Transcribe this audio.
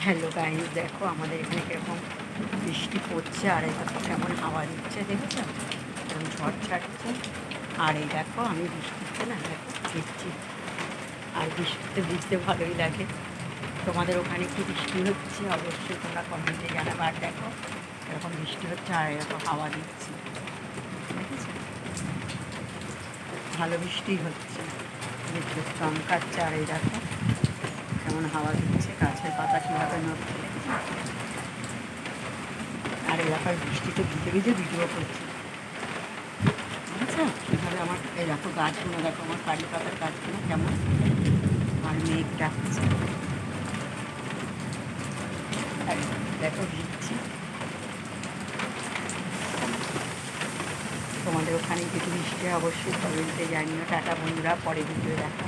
Hello guys, দেখো আমাদের এখানে কীরকম বৃষ্টি পড়ছে আর এই দেখো কেমন হাওয়া দিচ্ছে, দেখেছো কেমন ঝড় ছাড়ছে। আর এই দেখো আমি বৃষ্টিতে না দেখো ভিজছি, আর বৃষ্টিতে ভিজতে ভালোই লাগে। তোমাদের ওখানে কি বৃষ্টি হচ্ছে অবশ্যই তোমরা কমেন্টে জানাবে। আর দেখো এরকম বৃষ্টি হচ্ছে আর এরকম হাওয়া দিচ্ছে, দেখেছো ভালো বৃষ্টি হচ্ছে, দেখছো চমকাচ্ছে। আর এই দেখো কেমন হাওয়া দিচ্ছে, গাছের পাতা কীভাবে নড়ছে দেখেছো। আর এলাকার বৃষ্টিতে ভিজে ভিজে ভিডিও করছি, বুঝেছো কীভাবে আমার এই দেখো গাছগুলো, দেখো আমার কারি পাতার গাছগুলো কেমন, আর মেঘ ডাকছে, আর দেখো ভিজছি। তোমাদের ওখানে যদি বৃষ্টি হয় অবশ্যই কমেন্টে জানিও। টাটা বন্ধুরা, পরে ভিডিও দেখা।